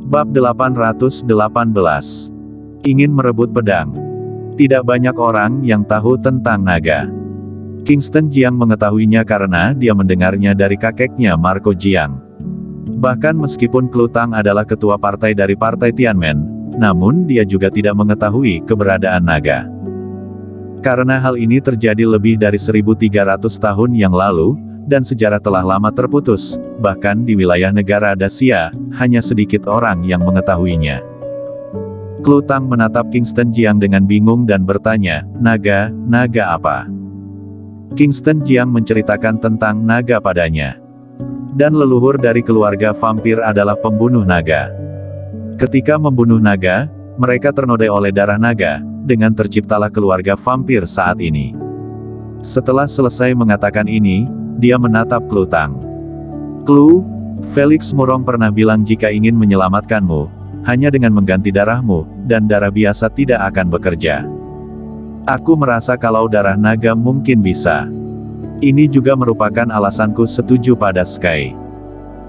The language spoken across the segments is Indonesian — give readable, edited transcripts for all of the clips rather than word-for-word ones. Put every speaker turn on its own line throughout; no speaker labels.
Bab 818. Ingin merebut pedang. Tidak banyak orang yang tahu tentang naga. Kingston Jiang mengetahuinya karena dia mendengarnya dari kakeknya Marco Jiang. Bahkan meskipun Klu Tang adalah ketua partai dari partai Tianmen, namun dia juga tidak mengetahui keberadaan naga. Karena hal ini terjadi lebih dari 1300 tahun yang lalu, dan sejarah telah lama terputus, bahkan di wilayah negara Dacia, hanya sedikit orang yang mengetahuinya. Klu Tang menatap Kingston Jiang dengan bingung dan bertanya, naga apa? Kingston Jiang menceritakan tentang naga padanya. Dan leluhur dari keluarga vampir adalah pembunuh naga. Ketika membunuh naga, mereka ternodai oleh darah naga, dengan terciptalah keluarga vampir saat ini. Setelah selesai mengatakan ini, dia menatap Klu Tang. Klu, Felix Murong pernah bilang jika ingin menyelamatkanmu, hanya dengan mengganti darahmu, dan darah biasa tidak akan bekerja. Aku merasa kalau darah naga mungkin bisa. Ini juga merupakan alasanku setuju pada Sky.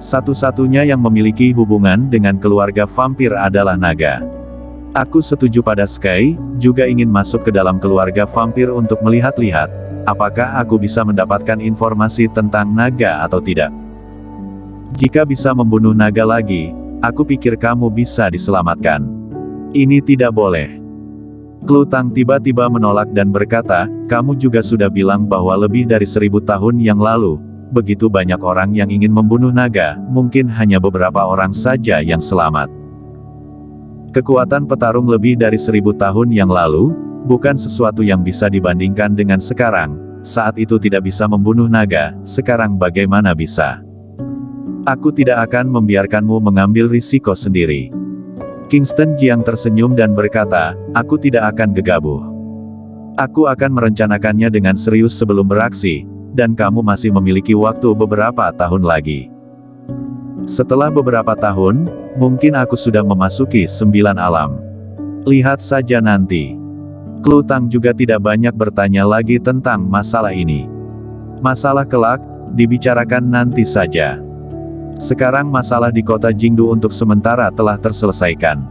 Satu-satunya yang memiliki hubungan dengan keluarga vampir adalah naga. Aku setuju pada Sky, juga ingin masuk ke dalam keluarga vampir untuk melihat-lihat, apakah aku bisa mendapatkan informasi tentang naga atau tidak. Jika bisa membunuh naga lagi, aku pikir kamu bisa diselamatkan. Ini tidak boleh. Klu Tang tiba-tiba menolak dan berkata, kamu juga sudah bilang bahwa lebih dari 1000 tahun yang lalu, begitu banyak orang yang ingin membunuh naga, mungkin hanya beberapa orang saja yang selamat. Kekuatan petarung lebih dari 1000 tahun yang lalu, bukan sesuatu yang bisa dibandingkan dengan sekarang. Saat itu tidak bisa membunuh naga, sekarang bagaimana bisa? Aku tidak akan membiarkanmu mengambil risiko sendiri. Kingston Jiang tersenyum dan berkata, aku tidak akan gegabah. Aku akan merencanakannya dengan serius sebelum beraksi, dan kamu masih memiliki waktu beberapa tahun lagi. Setelah beberapa tahun, mungkin aku sudah memasuki 9 alam. Lihat saja nanti. Klu Tang juga tidak banyak bertanya lagi tentang masalah ini. Masalah kelak, dibicarakan nanti saja. Sekarang masalah di kota Jingdu untuk sementara telah terselesaikan.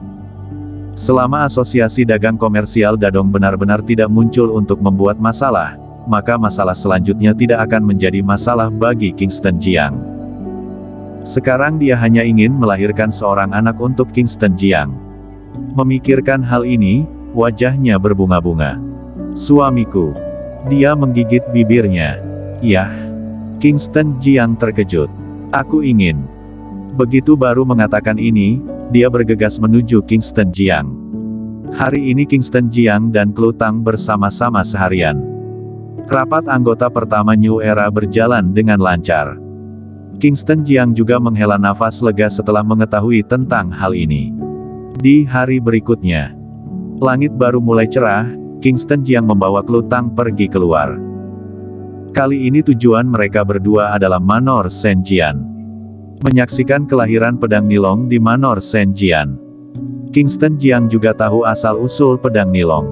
Selama asosiasi dagang komersial Dadong benar-benar tidak muncul untuk membuat masalah, maka masalah selanjutnya tidak akan menjadi masalah bagi Kingston Jiang. Sekarang dia hanya ingin melahirkan seorang anak untuk Kingston Jiang. Memikirkan hal ini, wajahnya berbunga-bunga. Suamiku. Dia menggigit bibirnya. Yah. Kingston Jiang terkejut. Aku ingin. Begitu baru mengatakan ini, dia bergegas menuju Kingston Jiang. Hari ini Kingston Jiang dan Klu Tang bersama-sama seharian. Rapat anggota pertama New Era berjalan dengan lancar. Kingston Jiang juga menghela nafas lega setelah mengetahui tentang hal ini. Di hari berikutnya, langit baru mulai cerah, Kingston Jiang membawa Klu Tang pergi keluar. Kali ini tujuan mereka berdua adalah Manor Senjian. Menyaksikan kelahiran pedang Nilong di Manor Senjian. Kingston Jiang juga tahu asal-usul pedang Nilong.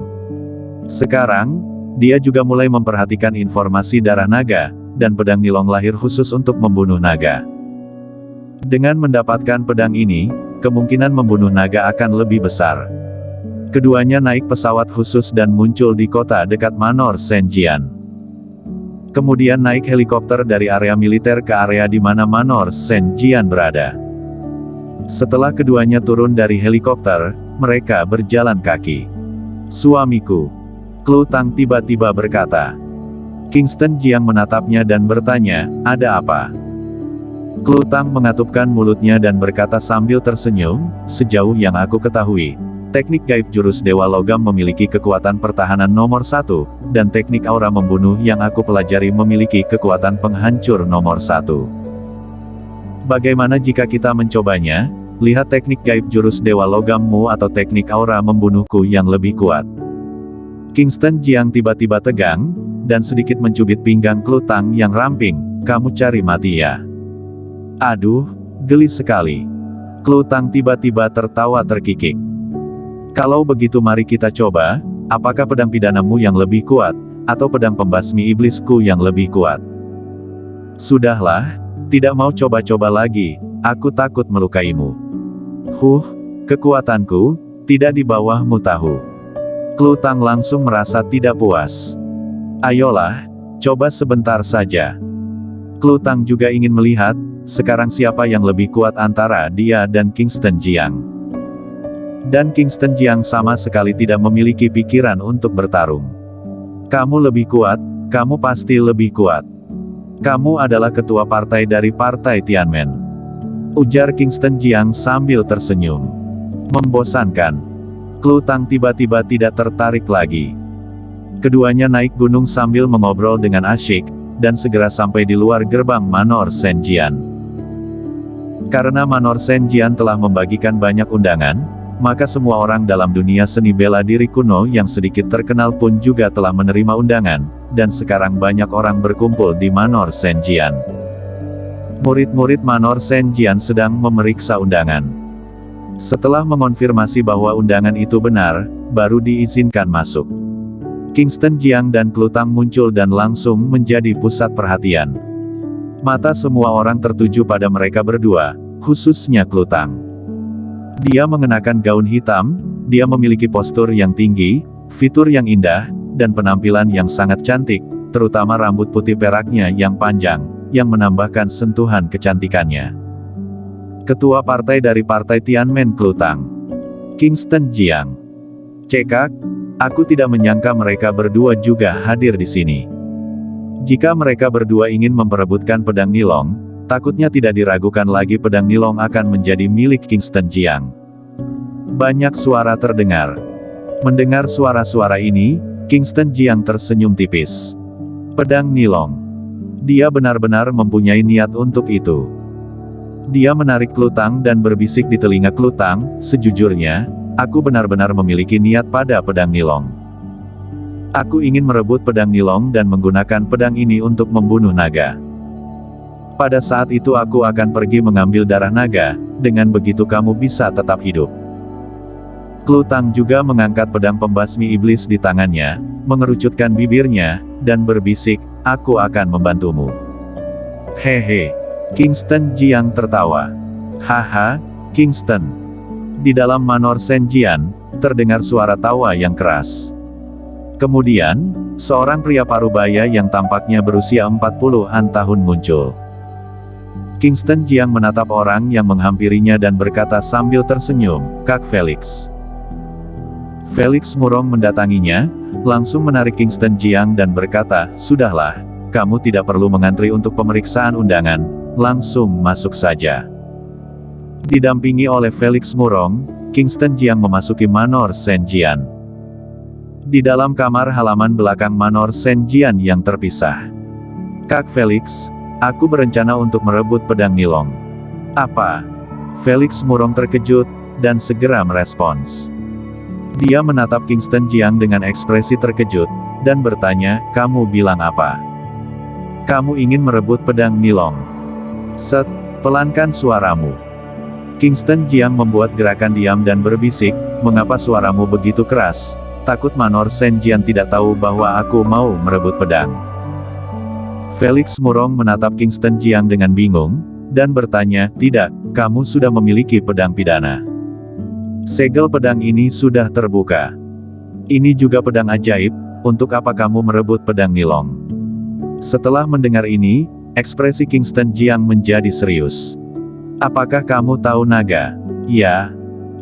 Sekarang, dia juga mulai memperhatikan informasi darah naga, dan pedang Nilong lahir khusus untuk membunuh naga. Dengan mendapatkan pedang ini, kemungkinan membunuh naga akan lebih besar. Keduanya naik pesawat khusus dan muncul di kota dekat Manor Senjian. Kemudian naik helikopter dari area militer ke area di mana Manor Senjian berada. Setelah keduanya turun dari helikopter, mereka berjalan kaki. Suamiku. Klu Tang tiba-tiba berkata. Kingston Jiang menatapnya dan bertanya, ada apa? Klu Tang mengatupkan mulutnya dan berkata sambil tersenyum, sejauh yang aku ketahui, teknik gaib jurus Dewa Logam memiliki kekuatan pertahanan nomor 1, dan teknik aura membunuh yang aku pelajari memiliki kekuatan penghancur nomor 1. Bagaimana jika kita mencobanya? Lihat teknik gaib jurus Dewa Logammu atau teknik aura membunuhku yang lebih kuat. Kingston Jiang tiba-tiba tegang, dan sedikit mencubit pinggang Klu Tang yang ramping, kamu cari mati ya? Aduh, geli sekali. Klu Tang tiba-tiba tertawa terkikik. Kalau begitu mari kita coba, apakah pedang pidanamu yang lebih kuat, atau pedang pembasmi iblisku yang lebih kuat? Sudahlah, tidak mau coba-coba lagi, aku takut melukaimu. Kekuatanku, tidak di bawahmu tahu. Klutang langsung merasa tidak puas. Ayolah, coba sebentar saja. Klutang juga ingin melihat, sekarang siapa yang lebih kuat antara dia dan Kingston Jiang. Dan Kingston Jiang sama sekali tidak memiliki pikiran untuk bertarung. Kamu lebih kuat, kamu pasti lebih kuat. Kamu adalah ketua partai dari Partai Tianmen. Ujar Kingston Jiang sambil tersenyum. Membosankan. Klutang tiba-tiba tidak tertarik lagi. Keduanya naik gunung sambil mengobrol dengan asyik, dan segera sampai di luar gerbang Manor Senjian. Karena Manor Senjian telah membagikan banyak undangan, maka semua orang dalam dunia seni bela diri kuno yang sedikit terkenal pun juga telah menerima undangan, dan sekarang banyak orang berkumpul di Manor Senjian. Murid-murid Manor Senjian sedang memeriksa undangan. Setelah mengonfirmasi bahwa undangan itu benar, baru diizinkan masuk. Kingston Jiang dan Klutang muncul dan langsung menjadi pusat perhatian. Mata semua orang tertuju pada mereka berdua, khususnya Klutang. Dia mengenakan gaun hitam, dia memiliki postur yang tinggi, fitur yang indah, dan penampilan yang sangat cantik, terutama rambut putih peraknya yang panjang, yang menambahkan sentuhan kecantikannya. Ketua partai dari Partai Tianmen Klutang. Kingston Jiang. Cekak, aku tidak menyangka mereka berdua juga hadir di sini. Jika mereka berdua ingin memperebutkan pedang Nilong, takutnya tidak diragukan lagi pedang Nilong akan menjadi milik Kingston Jiang. Banyak suara terdengar. Mendengar suara-suara ini, Kingston Jiang tersenyum tipis. Pedang Nilong. Dia benar-benar mempunyai niat untuk itu. Dia menarik Klutang dan berbisik di telinga Klutang, sejujurnya, aku benar-benar memiliki niat pada pedang Nilong. Aku ingin merebut pedang Nilong dan menggunakan pedang ini untuk membunuh naga. Pada saat itu aku akan pergi mengambil darah naga, dengan begitu kamu bisa tetap hidup. Klutang juga mengangkat pedang pembasmi iblis di tangannya, mengerucutkan bibirnya, dan berbisik, aku akan membantumu. Hehe. Kingston Jiang tertawa. Haha, Kingston. Di dalam Manor Senjian, terdengar suara tawa yang keras. Kemudian, seorang pria parubaya yang tampaknya berusia 40-an tahun muncul. Kingston Jiang menatap orang yang menghampirinya dan berkata sambil tersenyum, Kak Felix. Felix Murong mendatanginya, langsung menarik Kingston Jiang dan berkata, sudahlah, kamu tidak perlu mengantri untuk pemeriksaan undangan. Langsung masuk saja. Didampingi oleh Felix Murong, Kingston Jiang memasuki Manor Senjian. Di dalam kamar halaman belakang Manor Senjian yang terpisah. Kak Felix, aku berencana untuk merebut pedang Nilong. Apa? Felix Murong terkejut, dan segera merespons. Dia menatap Kingston Jiang dengan ekspresi terkejut, dan bertanya, kamu bilang apa? Kamu ingin merebut pedang Nilong? Set, pelankan suaramu. Kingston Jiang membuat gerakan diam dan berbisik, mengapa suaramu begitu keras? Takut Manor Senjian tidak tahu bahwa aku mau merebut pedang. Felix Murong menatap Kingston Jiang dengan bingung, dan bertanya, tidak, kamu sudah memiliki pedang pidana. Segel pedang ini sudah terbuka. Ini juga pedang ajaib, untuk apa kamu merebut pedang Nilong? Setelah mendengar ini, ekspresi Kingston Jiang menjadi serius. Apakah kamu tahu naga? Ya.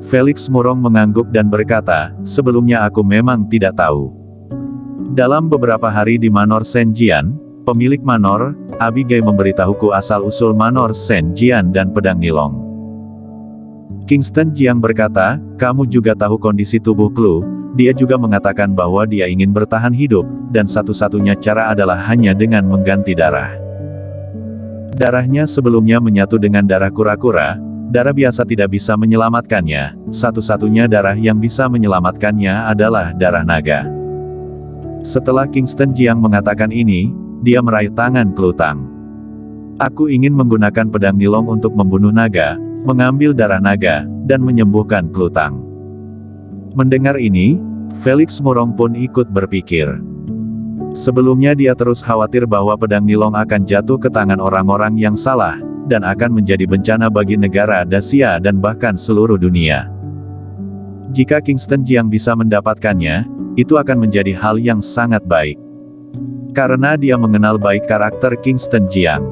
Felix Murong mengangguk dan berkata, sebelumnya aku memang tidak tahu. Dalam beberapa hari di Manor Senjian, pemilik Manor, Abigail memberitahuku asal-usul Manor Senjian dan pedang Nilong. Kingston Jiang berkata, kamu juga tahu kondisi tubuh Klu. Dia juga mengatakan bahwa dia ingin bertahan hidup, dan satu-satunya cara adalah hanya dengan mengganti darah. Darahnya sebelumnya menyatu dengan darah kura-kura, darah biasa tidak bisa menyelamatkannya, satu-satunya darah yang bisa menyelamatkannya adalah darah naga. Setelah Kingston Jiang mengatakan ini, dia meraih tangan Klutang. Aku ingin menggunakan pedang Nilong untuk membunuh naga, mengambil darah naga, dan menyembuhkan Klutang. Mendengar ini, Felix Murong pun ikut berpikir. Sebelumnya dia terus khawatir bahwa pedang Nilong akan jatuh ke tangan orang-orang yang salah, dan akan menjadi bencana bagi negara Dacia dan bahkan seluruh dunia. Jika Kingston Jiang bisa mendapatkannya, itu akan menjadi hal yang sangat baik. Karena dia mengenal baik karakter Kingston Jiang.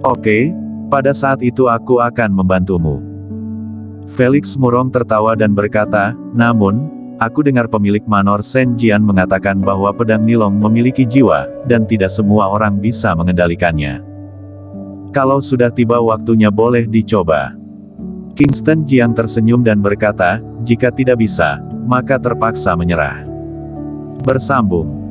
Oke, pada saat itu aku akan membantumu. Felix murong tertawa dan berkata, namun, aku dengar pemilik Manor Shen Jian mengatakan bahwa pedang Nilong memiliki jiwa, dan tidak semua orang bisa mengendalikannya. Kalau sudah tiba waktunya boleh dicoba. Kingston Jiang tersenyum dan berkata, jika tidak bisa, maka terpaksa menyerah. Bersambung.